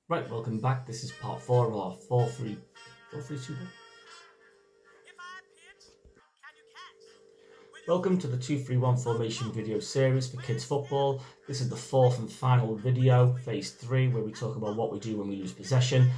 Right, welcome back. This is part 4 of our 4-3-2. Welcome to the 2-3-1 formation video series for kids football. This is the fourth and final video, phase 3, where we talk about what we do when we lose possession.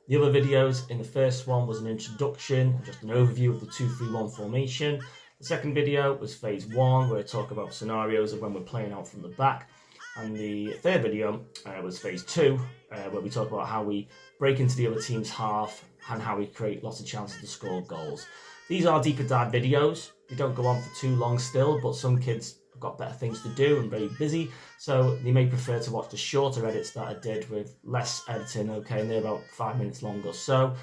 The other videos, in the first one was an introduction, just an overview of the 2-3-1 formation. The second video was phase 1, where I talk about scenarios of when we're playing out from the back. And the third video was phase 2, where we talk about how we break into the other team's half and how we create lots of chances to score goals. These are deeper dive videos. They don't go on for too long still, but some kids have got better things to do and very busy, so they may prefer to watch the shorter edits that I did with less editing, okay, and they're about 5 minutes long or so.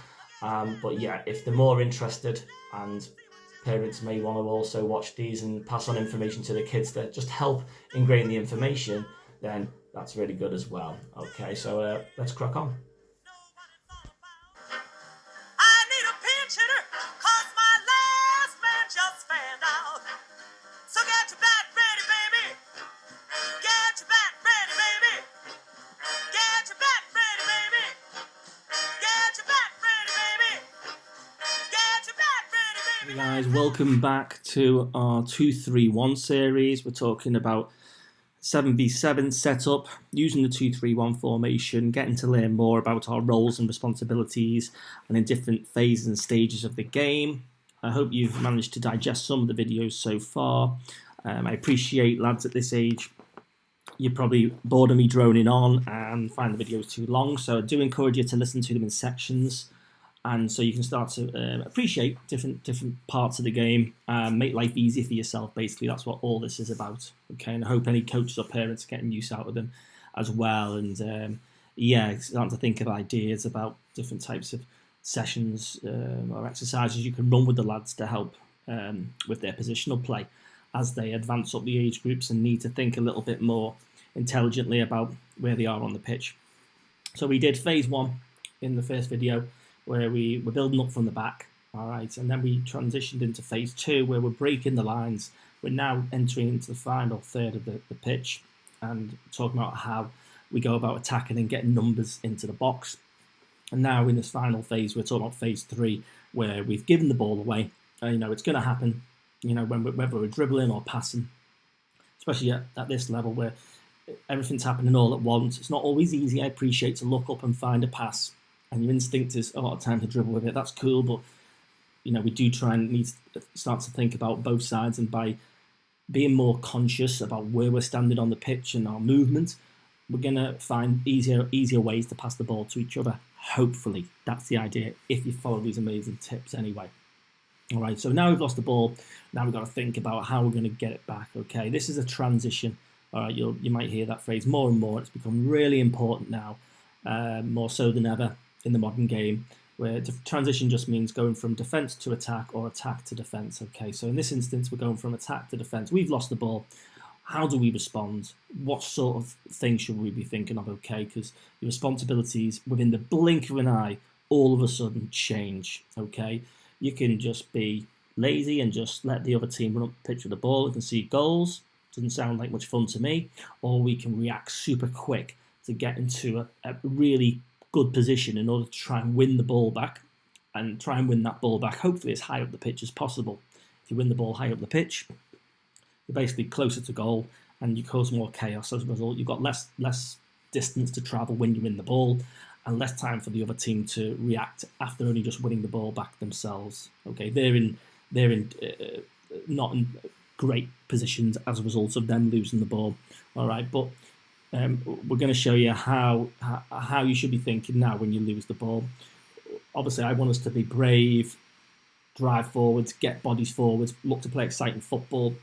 But yeah, if they're more interested, and parents may want to also watch these and pass on information to the kids that just help ingrain the information, then that's really good as well. Okay, so let's crack on. I need a pinch hitter, 'cause my last man just fanned out. So get your bat ready, baby. Get your bat ready, baby. Get your bat ready, baby. Get your bat ready, baby. Get your bat ready, baby. Hey guys, welcome back to our 2-3-1 series. We're talking about 7v7 setup, using the 2-3-1 formation, getting to learn more about our roles and responsibilities and in different phases and stages of the game. I hope you've managed to digest some of the videos so far. I appreciate, lads, at this age, you're probably bored of me droning on and find the videos too long, so I do encourage you to listen to them in sections, and so you can start to appreciate different parts of the game, make life easier for yourself. Basically, that's what all this is about. Okay, and I hope any coaches or parents are getting use out of them as well. And yeah, starting to think of ideas about different types of sessions or exercises you can run with the lads to help with their positional play as they advance up the age groups and need to think a little bit more intelligently about where they are on the pitch. So we did phase 1 in the first video, where we were building up from the back, all right, and then we transitioned into phase 2, where we're breaking the lines. We're now entering into the final third of the pitch and talking about how we go about attacking and getting numbers into the box. And now in this final phase, we're talking about phase 3, where we've given the ball away. It's going to happen, whether we're dribbling or passing, especially at this level where everything's happening all at once. It's not always easy, I appreciate, to look up and find a pass, and your instinct is a lot of time to dribble with it. That's cool, but we do try and need to start to think about both sides, and by being more conscious about where we're standing on the pitch and our movement, we're going to find easier ways to pass the ball to each other. Hopefully, that's the idea, if you follow these amazing tips anyway. All right, so now we've lost the ball. Now we've got to think about how we're going to get it back. Okay, this is a transition. All right, you might hear that phrase more and more. It's become really important now, more so than ever in the modern game, where transition just means going from defence to attack or attack to defence. Okay, so in this instance, we're going from attack to defence. We've lost the ball. How do we respond? What sort of things should we be thinking of? Okay, because the responsibilities within the blink of an eye all of a sudden change. Okay, you can just be lazy and just let the other team run up the pitch with the ball and concede goals. Doesn't sound like much fun to me. Or we can react super quick to get into a really good position in order to try and win the ball back, and try and win that ball back hopefully as high up the pitch as possible. If you win the ball high up the pitch, you're basically closer to goal and you cause more chaos. As a result, you've got less distance to travel when you win the ball, and less time for the other team to react after only just winning the ball back themselves. Okay, they're in not in great positions as a result of them losing the ball. All right, but we're going to show you how you should be thinking now when you lose the ball. Obviously, I want us to be brave, drive forwards, get bodies forwards, look to play exciting football.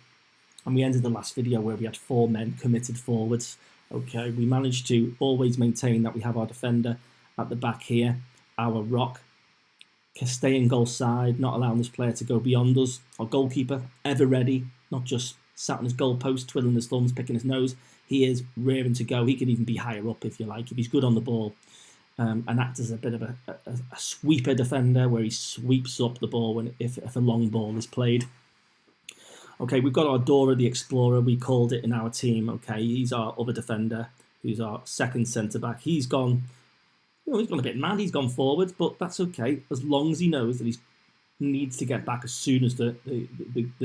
And we ended the last video where we had 4 men committed forwards. Okay, we managed to always maintain that we have our defender at the back here, our rock, stay in goal side, not allowing this player to go beyond us. Our goalkeeper, ever ready, not just sat on his goalpost, twiddling his thumbs, picking his nose. He is rearing to go. He could even be higher up if you like, if he's good on the ball, and act as a bit of a sweeper defender, where he sweeps up the ball if a long ball is played. Okay, we've got our Dora the Explorer, we called it in our team. Okay, he's our other defender, who's our second centre-back. He's gone he's gone a bit mad. He's gone forward, but that's okay as long as he knows that he needs to get back as soon as the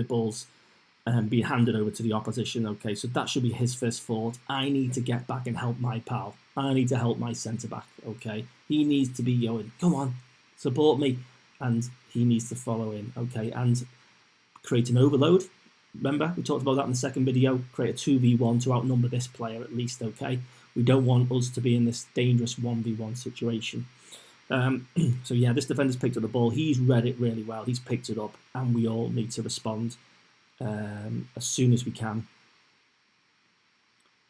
ball's being handed over to the opposition. Okay, so that should be his first thought. I need to get back and help my pal. I need to help my centre back. Okay, he needs to be going, come on, support me, and he needs to follow in. Okay, and create an overload. Remember, we talked about that in the second video. Create a 2v1 to outnumber this player at least. Okay, we don't want us to be in this dangerous 1v1 situation. So yeah, this defender's picked up the ball. He's read it really well. He's picked it up, and we all need to respond as soon as we can.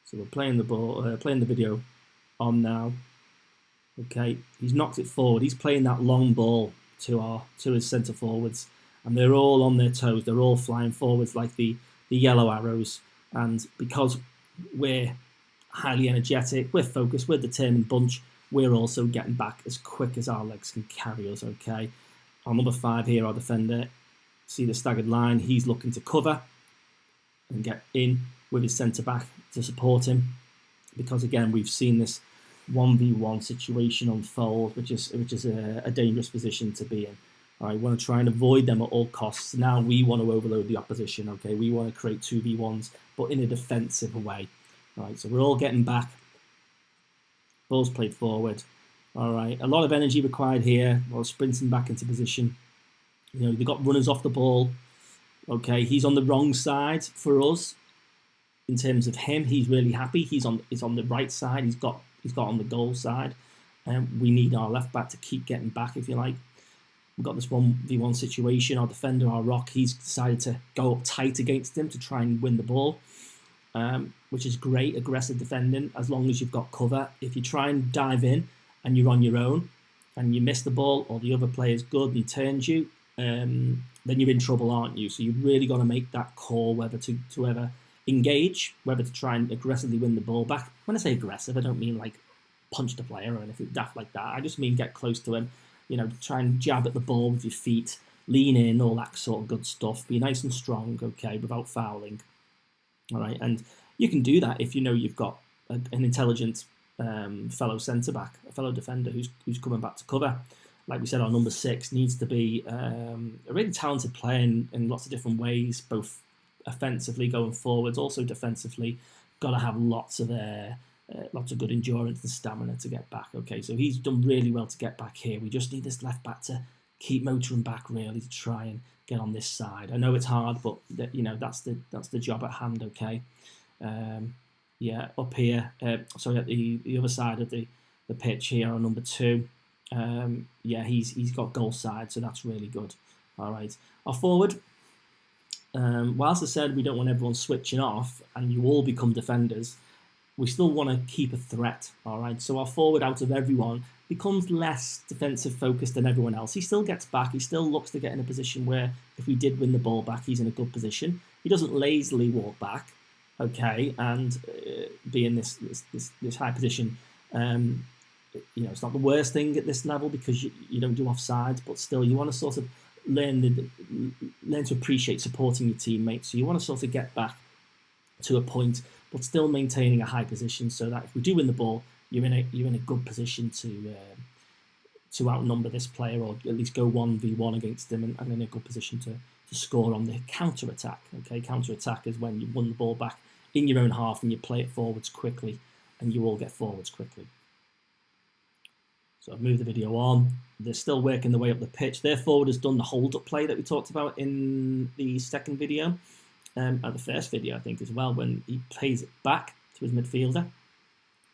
So we're playing the ball, playing the video on now. Okay, he's knocked it forward. He's playing that long ball to his centre forwards, and they're all on their toes. They're all flying forwards like the yellow arrows. And because we're highly energetic, we're focused, we're a determined bunch, we're also getting back as quick as our legs can carry us. Okay, our number 5 here, our defender, see the staggered line. He's looking to cover and get in with his centre back to support him, because again we've seen this 1v1 situation unfold, which is a dangerous position to be in. All right, we want to try and avoid them at all costs. Now we want to overload the opposition. Okay, we want to create 2v1s, but in a defensive way. All right, so we're all getting back. Ball's played forward. All right, a lot of energy required here while sprinting back into position. You know, they've got runners off the ball. Okay, he's on the wrong side for us. In terms of him, he's really happy. He's on the right side. He's got on the goal side, and we need our left back to keep getting back, if you like. We've got this 1v1 situation. Our defender, our rock, he's decided to go up tight against him to try and win the ball, which is great, aggressive defending, as long as you've got cover. If you try and dive in and you're on your own and you miss the ball, or the other player's good and he turns you, then you're in trouble, aren't you? So you've really got to make that call whether to ever engage, whether to try and aggressively win the ball back. When I say aggressive, I don't mean like punch the player or anything daft like that. I just mean get close to him, you know, try and jab at the ball with your feet, lean in, all that sort of good stuff. Be nice and strong, okay, without fouling. All right, and you can do that if you know you've got an intelligent fellow centre-back, a fellow defender who's coming back to cover. Like we said, our number 6 needs to be a really talented player in lots of different ways, both offensively going forwards, also defensively. Got to have lots of good endurance and stamina to get back. Okay, so he's done really well to get back here. We just need this left back to keep motoring back, really, to try and get on this side. I know it's hard, but you know that's the job at hand. Okay, yeah, up here, sorry, at the other side of the pitch here on number 2. Yeah, he's got goal side, so that's really good. All right, our forward. Whilst I said we don't want everyone switching off and you all become defenders, we still want to keep a threat. All right, so our forward out of everyone becomes less defensive focused than everyone else. He still gets back. He still looks to get in a position where if we did win the ball back, he's in a good position. He doesn't lazily walk back, okay, and be in this high position. You know, it's not the worst thing at this level because you don't do offsides, but still you want to sort of learn to appreciate supporting your teammates. So you want to sort of get back to a point, but still maintaining a high position, so that if we do win the ball, you're in a good position to outnumber this player, or at least go 1v1 against him, and in a good position to score on the counter attack. Okay, counter attack is when you won the ball back in your own half and you play it forwards quickly, and you all get forwards quickly. So I've moved the video on. They're still working their way up the pitch. Their forward has done the hold-up play that we talked about in the second video, and the first video, I think, as well, when he plays it back to his midfielder.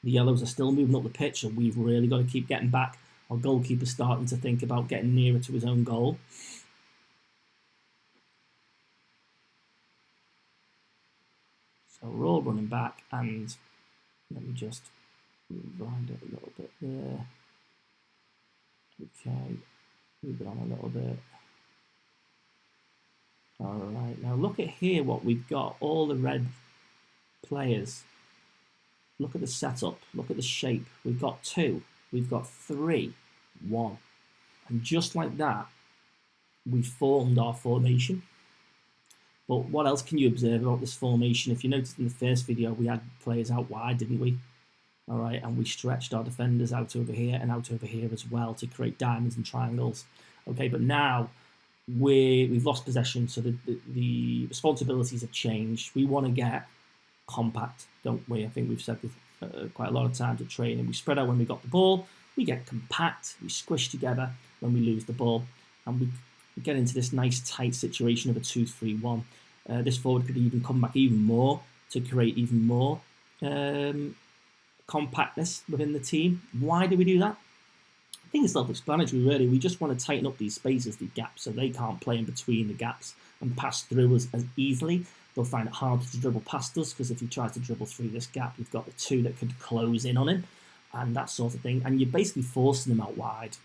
The yellows are still moving up the pitch, and we've really got to keep getting back. Our goalkeeper's starting to think about getting nearer to his own goal. So we're all running back, and let me just rewind it a little bit there. Okay, move it on a little bit. All right, now look at here what we've got. All the red players. Look at the setup. Look at the shape. We've got 2. We've got 3. 1. And just like that, we formed our formation. But what else can you observe about this formation? If you noticed in the first video, we had players out wide, didn't we? all right, and we stretched our defenders out over here and out over here as well to create diamonds and triangles. Okay, but now we've lost possession, so the responsibilities have changed. We want to get compact, don't we? I think we've said this quite a lot of times at training. We spread out when we got the ball, we get compact, we squish together when we lose the ball, and we get into this nice tight situation of a 2-3-1. This forward could even come back even more to create even more compactness within the team. Why do we do that? I think it's self-explanatory, really. We just want to tighten up these spaces, the gaps, so they can't play in between the gaps and pass through us as easily. They'll find it harder to dribble past us, because if he tries to dribble through this gap, you've got the two that could close in on him and that sort of thing. And you're basically forcing them out wide.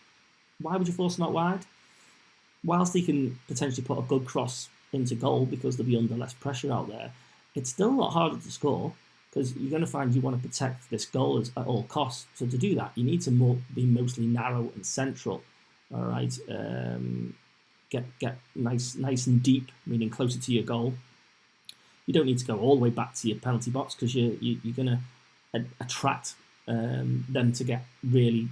Why would you force them out wide? Whilst he can potentially put a good cross into goal because they'll be under less pressure out there, it's still a lot harder to score, because you're going to find you want to protect this goal at all costs. So to do that, you need to be mostly narrow and central. All right, get nice and deep, meaning closer to your goal. You don't need to go all the way back to your penalty box, because you're going to attract them to get really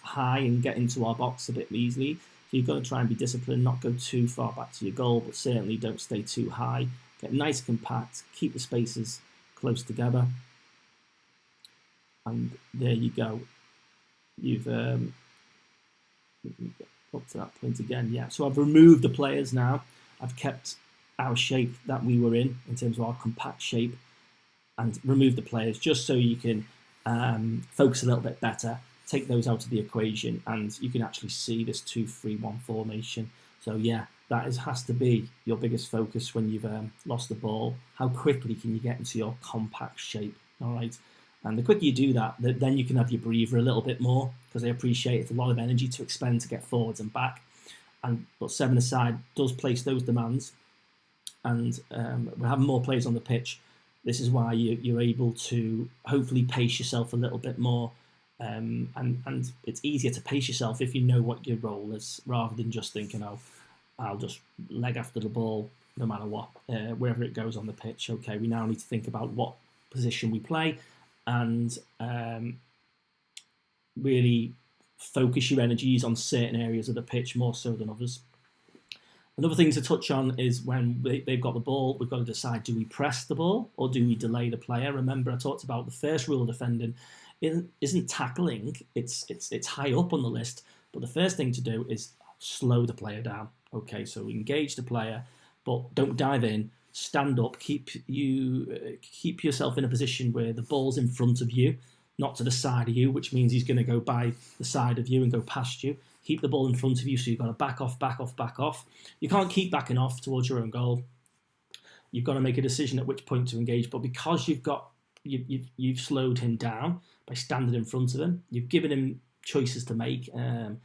high and get into our box a bit easily. So you've got to try and be disciplined, not go too far back to your goal, but certainly don't stay too high. Get nice compact, keep the spaces close together, and there you go. You've up to that point again. Yeah, so I've removed the players now. I've kept our shape that we were in terms of our compact shape, and removed the players just so you can focus a little bit better, take those out of the equation, and you can actually see this 2-3-1 formation. So yeah, that has to be your biggest focus when you've lost the ball. How quickly can you get into your compact shape? All right, and the quicker you do that, then you can have your breather a little bit more, because I appreciate it's a lot of energy to expend to get forwards and back. But 7-a-side does place those demands, and we're having more players on the pitch. This is why you're able to hopefully pace yourself a little bit more. And it's easier to pace yourself if you know what your role is, rather than just thinking, oh, I'll just leg after the ball no matter what, wherever it goes on the pitch. Okay, we now need to think about what position we play, and really focus your energies on certain areas of the pitch more so than others. Another thing to touch on is when they've got the ball, we've got to decide, do we press the ball or do we delay the player? Remember, I talked about the first rule of defending isn't tackling, it's high up on the list, but the first thing to do is slow the player down. Okay, so engage the player, but don't dive in. Stand up, keep yourself in a position where the ball's in front of you, not to the side of you, which means he's going to go by the side of you and go past you. Keep the ball in front of you, so you've got to back off. You can't keep backing off towards your own goal. You've got to make a decision at which point to engage, but because you've slowed him down by standing in front of him, you've given him choices to make, and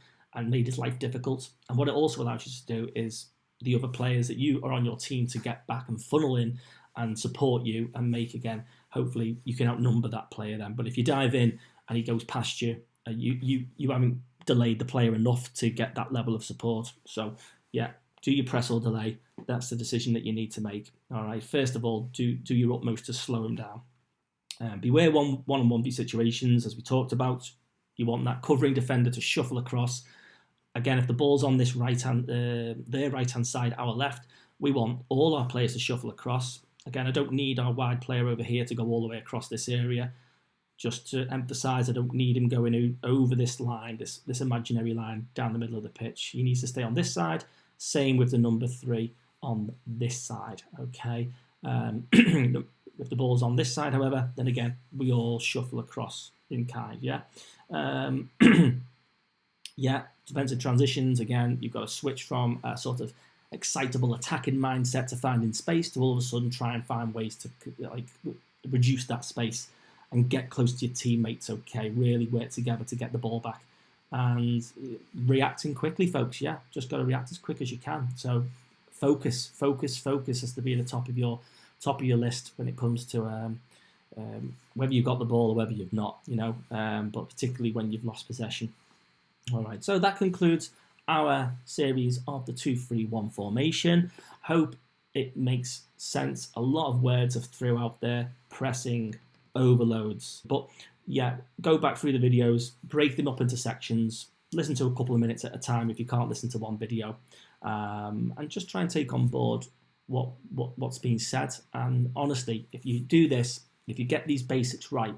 made his life difficult. And what it also allows you to do is the other players that you are on your team to get back and funnel in and support you and make, again, hopefully you can outnumber that player then. But if you dive in and he goes past you, you haven't delayed the player enough to get that level of support. So yeah, do you press or delay? That's the decision that you need to make. All right, first of all, do your utmost to slow him down. Beware one-on-one situations, as we talked about. You want that covering defender to shuffle across. Again, if the ball's on this their right-hand side, our left, we want all our players to shuffle across. Again, I don't need our wide player over here to go all the way across this area. Just to emphasise, I don't need him going over this line, this imaginary line down the middle of the pitch. He needs to stay on this side. Same with the number 3 on this side. Okay. If the ball's on this side, however, then again, we all shuffle across in kind. Yeah. Yeah, defensive transitions, again, you've got to switch from a sort of excitable attacking mindset to finding space to all of a sudden try and find ways to reduce that space and get close to your teammates. Okay, really work together to get the ball back and reacting quickly, folks. Yeah, just got to react as quick as you can. So focus has to be at the top of your list when it comes to whether you've got the ball or whether you've not, but particularly when you've lost possession. All right, so that concludes our series of the 2-3-1 formation. Hope it makes sense. A lot of words have threw out there: pressing, overloads. But yeah, go back through the videos, break them up into sections, listen to a couple of minutes at a time if you can't listen to one video, and just try and take on board what's being said. And honestly, if you do this, if you get these basics right,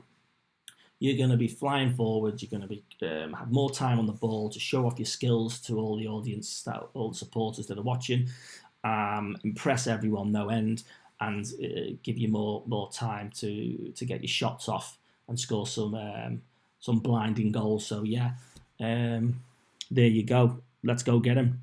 you're going to be flying forward. You're going to be have more time on the ball to show off your skills to all the audience, all the supporters that are watching, impress everyone no end, and give you more time to get your shots off and score some blinding goals. So yeah, there you go. Let's go get him.